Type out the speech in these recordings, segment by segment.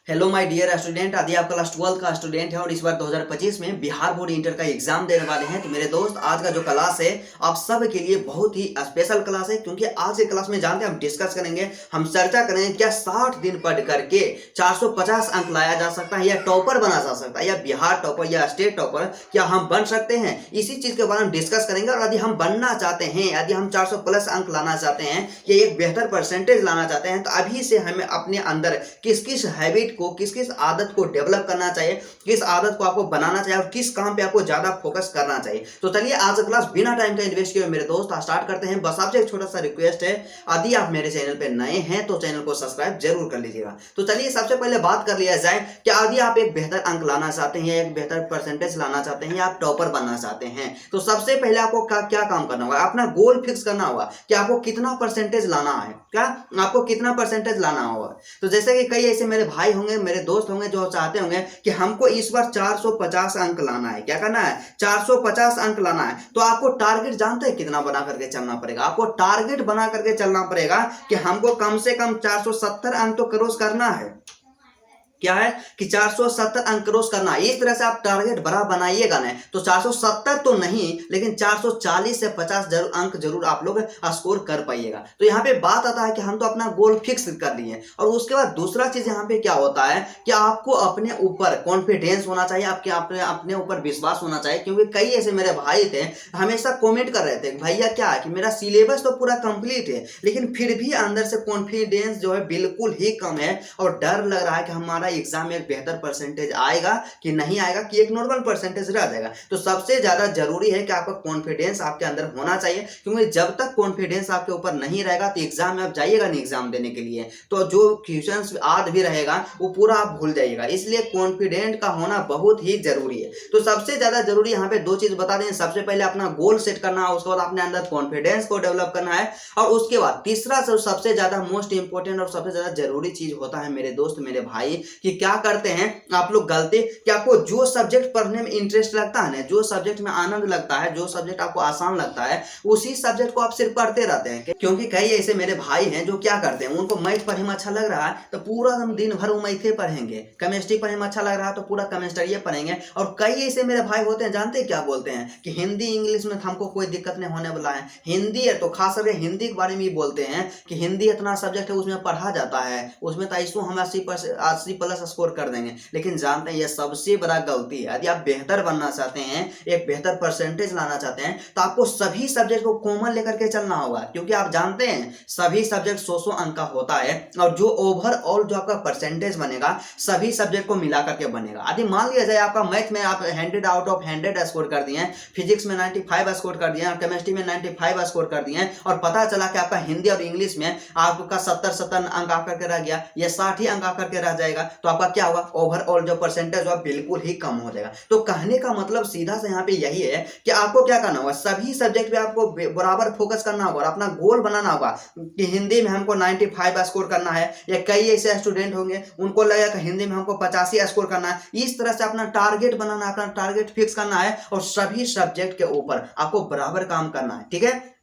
Hello my dear student. आदि आप class 12 का स्टूडेंट है और इस बार 2025 में बिहार बोर्ड इंटर का एग्जाम देने वाले हैं। तो मेरे दोस्त, आज का जो क्लास है आप सब के लिए बहुत ही स्पेशल क्लास है, क्योंकि आज के क्लास में जानते हैं हम डिस्कस करेंगे, हम चर्चा करेंगे क्या 60 दिन पढ़ करके 450 अंक लाया जा सकता है या टॉपर बना जा सकता है, या बिहार टॉपर या स्टेट टॉपर क्या हम बन सकते हैं। इसी चीज के बारे में डिस्कस करेंगे। और यदि हम बनना चाहते हैं, यदि हम 400 प्लस अंक लाना चाहते हैं या एक बेहतर परसेंटेज लाना चाहते हैं, तो अभी से हमें अपने अंदर किस किस हैबिट को, किस किस आदत को डेवलप करना चाहिए, किस आदत को आपको बनाना चाहिए और किस काम पे आपको ज्यादा फोकस करना चाहिए। तो चलिए आज क्लास बिना टाइम का इन्वेस्ट किए मेरे दोस्त स्टार्ट करते हैं। बस आपसे एक छोटा सा रिक्वेस्ट है, यदि आप मेरे चैनल पे नए हैं तो चैनल को सब्सक्राइब जरूर कर लीजिएगा। तो चलिए सबसे पहले बात कर लिया जाए कि यदि आप एक बेहतर अंक लाना चाहते हैं, एक बेहतर परसेंटेज लाना चाहते हैं या आप टॉपर बनना चाहते हैं, तो सबसे पहले आपको क्या काम करना होगा, अपना गोल फिक्स करना होगा कि आपको कितना परसेंटेज लाना है। क्या आपको कितना परसेंटेज लाना होगा? तो जैसे कि कई ऐसे मेरे भाई होंगे, मेरे दोस्त होंगे जो चाहते होंगे कि हमको इस बार 450 अंक लाना है। क्या करना है? 450 अंक लाना है। तो आपको टारगेट जानते हैं कितना बना करके चलना पड़ेगा? आपको टारगेट बना करके चलना पड़ेगा कि हमको कम से कम 470 अंक तो क्रॉस करना है। क्या है कि 470 अंक क्रॉस करना है। इस तरह से आप टारगेट बड़ा बनाइएगा ना, तो 470 तो नहीं लेकिन 440 से 50 अंक जरूर आप लोग स्कोर कर पाइएगा। तो यहाँ पे बात आता है कि हम तो अपना गोल फिक्स कर लिए, और उसके बाद दूसरा चीज यहाँ पे क्या होता है कि आपको अपने ऊपर कॉन्फिडेंस होना चाहिए, आपके अपने ऊपर विश्वास होना चाहिए। क्योंकि कई ऐसे मेरे भाई थे हमेशा कॉमेंट कर रहे थे, भैया क्या है कि मेरा सिलेबस तो पूरा कंप्लीट है लेकिन फिर भी अंदर से कॉन्फिडेंस जो है बिल्कुल ही कम है, और डर लग रहा है कि हमारा एग्जाम में एक बेहतर परसेंटेज आएगा कि नहीं आएगा, कि एक नॉर्मल परसेंटेज रह जाएगा। तो सबसे ज्यादा जरूरी है कि आपका कॉन्फिडेंस आपके अंदर होना चाहिए, क्योंकि जब तक कॉन्फिडेंस आपके ऊपर नहीं रहेगा तो एग्जाम में आप जाइएगा नहीं एग्जाम देने के लिए, तो जो क्वेश्चंस याद भी रहेगा वो पूरा आप भूल जाइएगा। इसलिए कॉन्फिडेंट का होना बहुत ही जरूरी है। तो सबसे ज्यादा जरूरी यहाँ पे दो चीज बता दें। सबसे पहले अपना गोल सेट करना है, उसके बाद अपने अंदर कॉन्फिडेंस को डेवलप करना है, और उसके बाद तीसरा सबसे ज्यादा मोस्ट इंपोर्टेंट और सबसे ज्यादा जरूरी चीज होता है मेरे दोस्त, मेरे भाई, कि क्या करते हैं आप लोग गलती कि आपको जो सब्जेक्ट पढ़ने में इंटरेस्ट लगता है ना, जो सब्जेक्ट में आनंद लगता है, जो सब्जेक्ट आपको आसान लगता है, उसी सब्जेक्ट को आप सिर्फ पढ़ते रहते हैं। क्योंकि कई ऐसे मेरे भाई हैं जो क्या करते हैं, उनको मैथ पढ़ने में अच्छा लग रहा है तो पूरा दिन भर वो मैथे पढ़ेंगे, केमिस्ट्री पढ़ने में अच्छा लग रहा है तो पूरा केमिस्ट्री पढ़ेंगे। और कई ऐसे मेरे भाई होते हैं, जानते हैं क्या बोलते हैं कि हिंदी इंग्लिश में हमको कोई दिक्कत नहीं होने वाला है, हिंदी है तो खास करके हिंदी के बारे में ही बोलते हैं कि हिंदी इतना सब्जेक्ट है, उसमें पढ़ा जाता है, उसमें तो ऐसो हम 80 प्लस स्कोर कर देंगे। लेकिन जानते हैं ये सबसे बड़ा गलती है। यदि आप बेहतर बनना चाहते हैं, एक बेहतर परसेंटेज लाना चाहते हैं, तो आपको सभी सब्जेक्ट को कॉमन लेकर के चलना होगा। क्योंकि आप जानते हैं सभी सब्जेक्ट 100 अंक का होता है, और जो ओवरऑल जो आपका परसेंटेज बनेगा सभी सब्जेक्ट को मिला करके बनेगा। यदि मान लिया जाए आपका मैथ में आप 100 आउट ऑफ 100 स्कोर कर दिए, फिजिक्स में 95 स्कोर कर दिए, केमिस्ट्री में 95 स्कोर कर दिए, और पता चला कि आपका हिंदी और इंग्लिश में आपका 70 अंक आकर के रह गया, या 60 अंक आकर के रह जाएगा, तो आपका क्या होगा, ओवरऑल जो परसेंटेज होगा बिल्कुल ही कम हो जाएगा। तो कहने का मतलब सीधा से यहाँ पे यही है कि आपको क्या करना होगा, सभी सब्जेक्ट पे आपको बराबर फोकस करना होगा और अपना गोल बनाना होगा कि हिंदी में हमको 95 स्कोर करना है, या कई ऐसे स्टूडेंट होंगे उनको लगेगा कि हिंदी में हमको 85 स्कोर करना है। इस तरह से अपना टारगेट बनाना है, अपना टारगेट फिक्स करना है, और सभी सब्जेक्ट के ऊपर आपको बराबर काम करना है। ठीक है।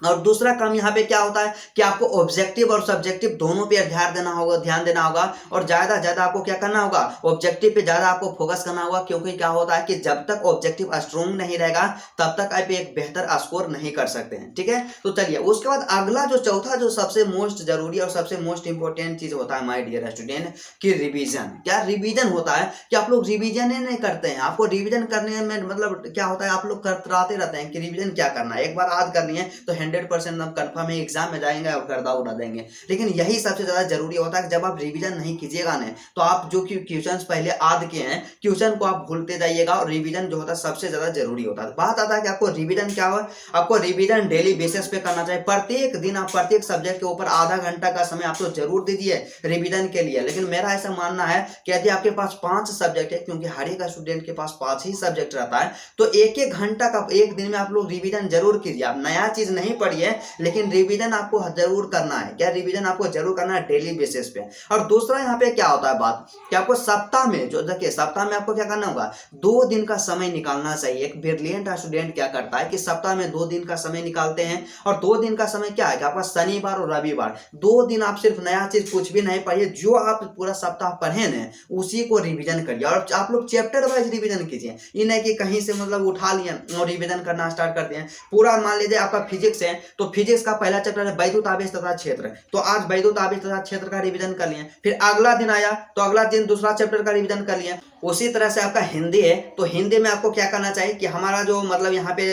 और दूसरा काम यहाँ पे क्या होता है कि आपको ऑब्जेक्टिव और सब्जेक्टिव दोनों पे ध्यान देना होगा, और ज्यादा आपको क्या करना होगा, ऑब्जेक्टिव पे ज्यादा आपको फोकस करना होगा। क्योंकि क्या होता है कि जब तक ऑब्जेक्टिव स्ट्रॉन्ग नहीं रहेगा तब तक आप एक बेहतर स्कोर नहीं कर सकते हैं। ठीक है। तो चलिए उसके बाद अगला जो चौथा जो सबसे मोस्ट जरूरी और सबसे मोस्ट इंपॉर्टेंट चीज होता है माय डियर स्टूडेंट, कि रिवीजन। क्या रिवीजन होता है कि आप लोग रिवीजन ही नहीं करते हैं। आपको रिवीजन करने में मतलब क्या होता है, आप लोग कराते रहते हैं कि रिवीजन क्या करना है, एक बार याद कर लिए तो 100% हम कंफर्म है एग्जाम में जाएंगे और गर्दा उड़ा देंगे। लेकिन यही सबसे ज्यादा जरूरी होता है कि जब आप रिवीजन नहीं कीजिएगा ना, तो आप जो क्वेश्चंस पहले याद किए हैं क्वेश्चन को आप भूलते जाइएगा, और रिवीजन जो होता है सबसे ज्यादा जरूरी होता है। बात आता है कि आपको रिवीजन क्या हो, आपको रिवीजन डेली बेसिस पे करना चाहिए। प्रत्येक दिन आप प्रत्येक सब्जेक्ट के ऊपर आधा घंटा का समय आप तो जरूर दीजिए रिवीजन के लिए। लेकिन मेरा ऐसा मानना है कि यदि आपके पास 5 सब्जेक्ट है, क्योंकि हर एक स्टूडेंट के पास 5 ही सब्जेक्ट रहता है, तो एक घंटा का एक दिन में आप लोग रिवीजन जरूर कीजिए। आप नया चीज नहीं नहीं पढ़ी है, लेकिन रिवीजन आपको जरूर करना है। क्या रिवीजन आपको जरूर करना है डेली बेसिस पे। और दूसरा यहाँ पे क्या होता है बात कि आपको सप्ताह में जो देखिए सप्ताह में आपको क्या करना होगा, 2 दिन का समय निकालना चाहिए। एक ब्रिलियंट स्टूडेंट क्या करता है कि सप्ताह में 2 दिन का समय निकालते हैं, और 2 दिन का समय क्या है कि आपका शनिवार और रविवार 2 दिन आप सिर्फ नया चीज कुछ भी नहीं पढ़िए, जो आप पूरा सप्ताह पढ़े ना उसी को रिवीजन करिए। और आप लोग चैप्टर वाइज रिवीजन कीजिए, ये नहीं कि कहीं से मतलब उठा लिए और रिवीजन करना स्टार्ट कर दिए। पूरा मान लीजिए आपका फिजिक्स है तो फिजिक्स का पहला चैप्टर है वैद्युत आवेश तथा क्षेत्र, तो आज वैद्युत आवेश तथा क्षेत्र का रिवीजन कर लिए। फिर अगला दिन आया तो अगला दिन दूसरा चैप्टर का रिवीजन कर लिए। उसी तरह से आपका हिंदी है तो हिंदी में आपको क्या करना चाहिए कि हमारा जो मतलब यहाँ पे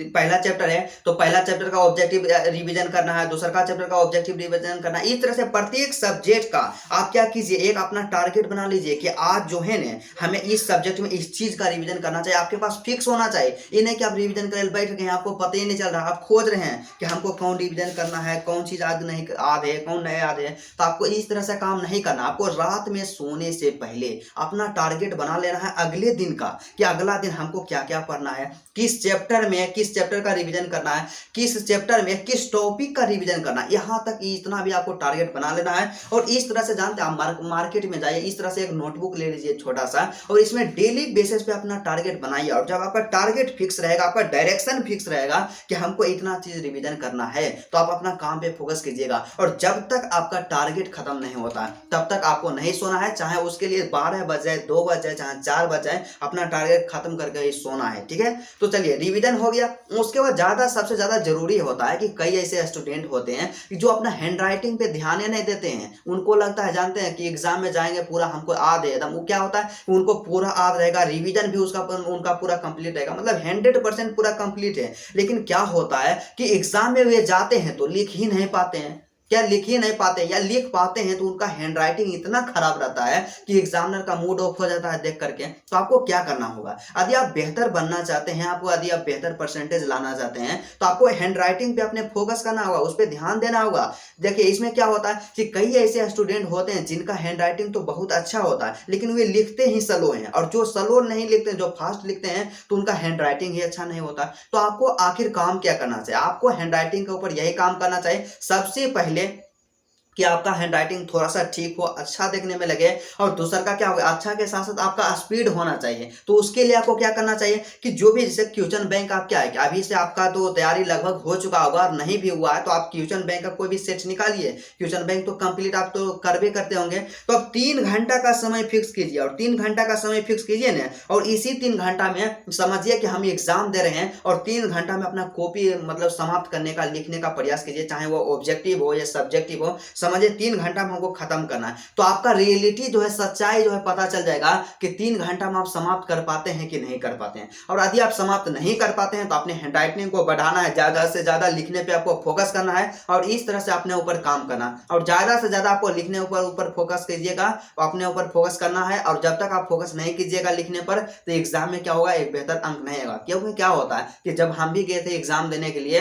पहला चैप्टर है तो पहला चैप्टर का ऑब्जेक्टिव रिवीजन करना है, दूसरा का चैप्टर का ऑब्जेक्टिव रिवीजन करना है। इस तरह से प्रत्येक सब्जेक्ट का आप क्या कीजिए, एक अपना टारगेट बना लीजिए कि आज जो है ना हमें इस सब्जेक्ट में इस चीज का रिवीजन करना चाहिए। आपके पास फिक्स होना चाहिए, ये नहीं कि आप रिवीजन करने बैठ गए आपको पता ही नहीं चल रहा, आप खोज रहे हैं कि हमको कौन रिवीजन करना है, कौन चीज आज नहीं याद है, कौन नहीं याद है। तो आपको इस तरह से काम नहीं करना। आपको रात में सोने से पहले अपना टारगेट बना लेना है अगले दिन का कि अगला दिन हमको क्या क्या पढ़ना है, किस चैप्टर में किस चैप्टर का रिवीजन करना है, किस चैप्टर में किस टॉपिक का रिवीजन करना है। यहां तक इतना भी आपको टारगेट बना लेना है। और इस तरह से जानते हैं आप मार्केट में जाइए, इस तरह से एक नोटबुक ले लीजिए छोटा सा, और इसमें डेली बेसिस पे अपना टारगेट बनाइए। और जब आपका टारगेट फिक्स रहेगा, आपका डायरेक्शन फिक्स रहेगा कि हमको इतना चीज रिवीजन करना है, तो आप अपना काम पे फोकस कीजिएगा। और जब तक आपका टारगेट खत्म नहीं होता तब तक आपको नहीं सोना है, चाहे उसके लिए 12 बज जाए, 2 बज जाए, चाहे 4 बज जाए, अपना टारगेट खत्म करके ही सोना है। ठीक है, तो चलिए रिवीजन हो गया। उसके बाद सबसे ज्यादा जरूरी होता है कि कई ऐसे स्टूडेंट होते हैं कि जो अपना हैंड राइटिंग पे ध्यान ही नहीं देते हैं। उनको लगता है जानते हैं कि एग्जाम में जाएंगे पूरा हमको याद है एकदम, वो क्या होता है उनको पूरा याद रहेगा, रिवीजन भी उनका पूरा कंप्लीट रहेगा, मतलब 100% पूरा कंप्लीट है। लेकिन क्या होता है कि एग्जाम में वे जाते हैं तो लिख ही नहीं पाते हैं। क्या लिख ही नहीं पाते, या लिख पाते हैं तो उनका हैंड राइटिंग इतना खराब रहता है कि एग्जामिनर का मूड ऑफ हो जाता है देख करके। तो आपको क्या करना होगा, यदि आप बेहतर बनना चाहते हैं, आपको यदि आप बेहतर परसेंटेज लाना चाहते हैं, तो आपको हैंड राइटिंग पे अपने फोकस करना होगा, उस पर ध्यान देना होगा। देखिए इसमें क्या होता है कि कई ऐसे स्टूडेंट होते हैं जिनका हैंड राइटिंग तो बहुत अच्छा होता है, लेकिन वे लिखते ही स्लो हैं, और जो स्लो नहीं लिखते, जो फास्ट लिखते हैं, तो उनका हैंड राइटिंग ही अच्छा नहीं होता। तो आपको आखिर काम क्या करना चाहिए, आपको हैंड राइटिंग के ऊपर यही काम करना चाहिए सबसे पहले कि आपका हैंड राइटिंग थोड़ा सा ठीक हो, अच्छा देखने में लगे। और दूसरा का क्या होगा, अच्छा के साथ साथ आपका स्पीड होना चाहिए। तो उसके लिए आपको क्या करना चाहिए कि जो भी जैसे क्वेश्चन बैंक आप क्या है कि अभी से आपका तो तैयारी लगभग हो चुका होगा, और नहीं भी हुआ है तो आप क्वेश्चन बैंक का कोई भी सेट निकालिए। क्वेश्चन बैंक तो कंप्लीट आप तो करवे करते होंगे, तो आप 3 घंटा का समय फिक्स कीजिए, और 3 घंटा का समय फिक्स कीजिए ना, और इसी 3 घंटा में समझिए कि हम एग्जाम दे रहे हैं, और 3 घंटा में अपना कॉपी मतलब समाप्त करने का, लिखने का प्रयास कीजिए, चाहे वो ऑब्जेक्टिव हो या सब्जेक्टिव हो। समझिए 3 घंटा में हमको खत्म करना है, तो आपका रियलिटी जो है, सच्चाई जो है पता चल जाएगा कि 3 घंटा में आप समाप्त कर पाते हैं कि नहीं कर पाते हैं। और यदि आप समाप्त नहीं कर पाते हैं तो अपने हैंड राइटिंग को बढ़ाना है, ज्यादा से ज्यादा लिखने पे आपको फोकस करना है, और इस तरह से अपने ऊपर काम करना। और ज्यादा से ज्यादा आपको लिखने ऊपर फोकस कीजिएगा, अपने ऊपर फोकस करना है। और जब तक आप फोकस नहीं कीजिएगा लिखने पर, तो एग्जाम में क्या होगा, एक बेहतर अंक नहीं आएगा। क्योंकि क्या होता है कि जब हम भी गए थे एग्जाम देने के लिए,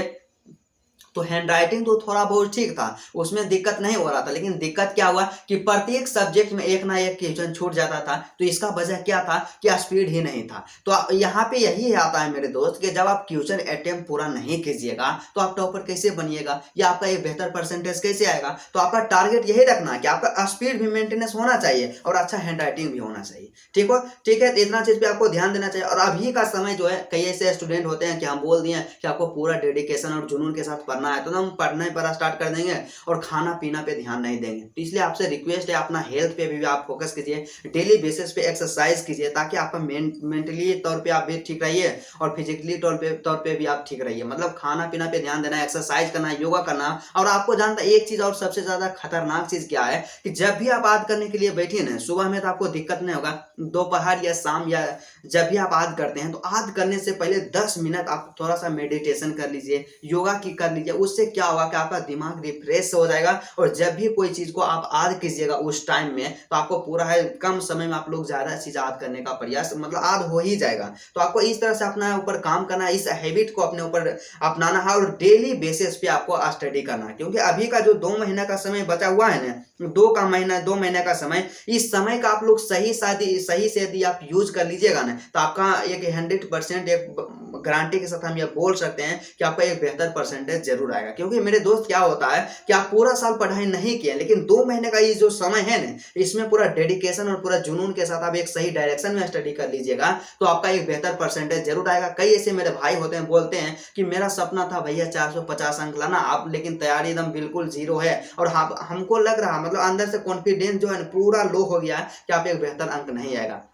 तो हैंड राइटिंग तो थोड़ा बहुत ठीक था, उसमें दिक्कत नहीं हो रहा था, लेकिन दिक्कत क्या हुआ कि प्रत्येक सब्जेक्ट में एक ना एक क्वेश्चन छूट जाता था। तो इसका वजह क्या था कि स्पीड ही नहीं था। तो यहाँ पे यही आता है मेरे दोस्त कि जब आप क्वेश्चन अटेम्प्ट पूरा नहीं कीजिएगा तो आप टॉपर कैसे बनिएगा, या आपका एक बेहतर परसेंटेज कैसे आएगा। तो आपका टारगेट यही रखना है कि आपका स्पीड भी मेंटेनेंस होना चाहिए और अच्छा हैंड राइटिंग भी होना चाहिए। ठीक हो, ठीक है, तो इतना चीज पे आपको ध्यान देना चाहिए। और अभी का समय जो है, कई ऐसे स्टूडेंट होते हैं कि हम बोल दिए कि आपको पूरा डेडिकेशन और जुनून के साथ पढ़ना है, तो हम पढ़ने पर स्टार्ट कर देंगे और खाना पीना पे ध्यान नहीं देंगे। तो इसलिए आपसे रिक्वेस्ट है, अपना हेल्थ पे भी आप फोकस कीजिए, डेली बेसिस पे एक्सरसाइज कीजिए, ताकि आपका मेंटली तौर पे आप भी ठीक रहिए और फिजिकली तौर पे भी आप ठीक रहिए। मतलब खाना पीना पे ध्यान देना, एक्सरसाइज करना, योगा करना। और आपको जानता है एक चीज और सबसे ज्यादा खतरनाक चीज क्या है कि जब भी आप याद करने के लिए बैठिए ना, सुबह में तो आपको दिक्कत नहीं होगा, दोपहर या शाम या जब भी आप याद करते हैं, तो याद करने से पहले 10 मिनट आप थोड़ा सा मेडिटेशन कर लीजिए, योगा की कर लीजिए। उससे क्या होगा कि आपका दिमाग रिफ्रेश हो जाएगा, और जब भी कोई चीज को आप याद कीजिएगा उस टाइम में, तो आपको पूरा है कम समय में आप लोग ज्यादा चीज याद करने का प्रयास मतलब याद हो ही जाएगा। तो आपको इस तरह से अपना ऊपर काम करना है, इस हैबिट को अपने ऊपर अपनाना है, और डेली बेसिस पे आपको स्टडी करना है। क्योंकि अभी का जो 2 महीना का समय बचा हुआ है ना, दो महीने का समय, इस समय का आप लोग सही से यदि आप यूज कर लीजिएगा ना, तो आपका एक 100% एक गारंटी के साथ हम ये बोल सकते हैं कि आपका एक बेहतर परसेंटेज जरूर आएगा। क्योंकि मेरे दोस्त क्या होता है कि आप पूरा साल पढ़ाई नहीं किए, लेकिन 2 महीने का ये जो समय है ना, इसमें पूरा डेडिकेशन और पूरा जुनून के साथ आप एक सही डायरेक्शन में स्टडी कर लीजिएगा, तो आपका एक बेहतर परसेंटेज जरूर आएगा। कई ऐसे मेरे भाई होते हैं, बोलते हैं कि मेरा सपना था भैया 450 अंक लाना, आप लेकिन तैयारी एकदम बिल्कुल जीरो है, और हमको लग रहा, मतलब अंदर से कॉन्फिडेंस जो है पूरा लो हो गया है कि आप एक बेहतर अंक नहीं आएगा।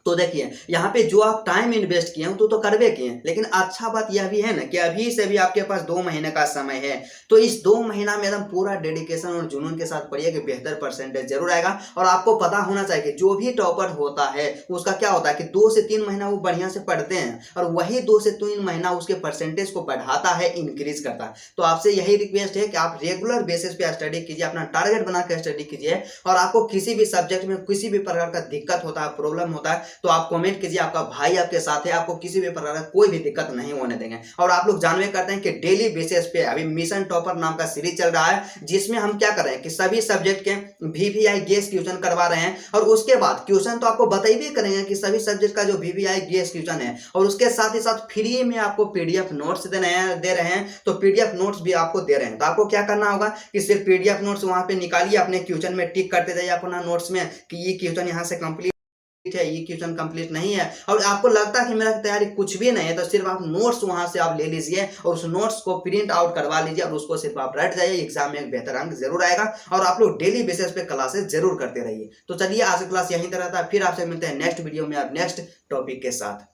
तो देखिए यहाँ पे जो आप टाइम इन्वेस्ट किए हो तो करवे किए, लेकिन अच्छा बात यह भी है ना कि अभी से भी आपके पास 2 महीने का समय है, तो इस 2 महीना में एकदम पूरा डेडिकेशन और जुनून के साथ पढ़िए कि बेहतर परसेंटेज जरूर आएगा। और आपको पता होना चाहिए कि जो भी टॉपर होता है उसका क्या होता है कि 2 से 3 महीना वो बढ़िया से पढ़ते हैं, और वही 2 से 3 महीना उसके परसेंटेज को बढ़ाता है, इंक्रीज करता है। तो आपसे यही रिक्वेस्ट है कि आप रेगुलर बेसिस पे स्टडी कीजिए, अपना टारगेट बना के स्टडी कीजिए, और आपको किसी भी सब्जेक्ट में किसी भी प्रकार का दिक्कत होता है, प्रॉब्लम होता है, तो आप कमेंट कीजिए, आपका भाई आपके साथ है, आपको किसी भी प्रकार का कोई भी दिक्कत नहीं होने देंगे। और आप लोग जानवे करते हैं कि डेली बेसिस पे अभी मिशन टॉपर नाम का सीरीज चल रहा है, जिसमें हम क्या कर रहे हैं कि सभी सब्जेक्ट के वीवीआई गेस क्वेश्चन करवा रहे हैं, और उसके बाद क्वेश्चन तो आपको बताई भी करेंगे कि सभी सब्जेक्ट का जो वीवीआई गेस क्वेश्चन है, और उसके साथ ही साथ फ्री में आपको पीडीएफ नोट्स दे रहे हैं, तो पीडीएफ नोट्स भी आपको दे रहे हैं। तो आपको क्या करना होगा कि सिर्फ पीडीएफ नोट्स वहां पे निकालिए, अपने क्वेश्चन में टिक करते जाइए अपना नोट्स में कि ये क्वेश्चन यहाँ से कंप्लीट है, ये क्वेश्चन कंप्लीट नहीं है, और आपको लगता है कि मेरा तैयारी कुछ भी नहीं है, तो सिर्फ आप नोट्स वहां से आप ले लीजिए और उस नोट्स को प्रिंट आउट करवा लीजिए, और उसको सिर्फ आप रट जाइए, एग्जाम में एक बेहतर अंक जरूर आएगा। और आप लोग डेली बेसिस पे क्लासेस जरूर करते रहिए। तो चलिए आज की क्लास यहीं तक रहता है, फिर आपसे मिलते हैं नेक्स्ट वीडियो में आप नेक्स्ट टॉपिक के साथ।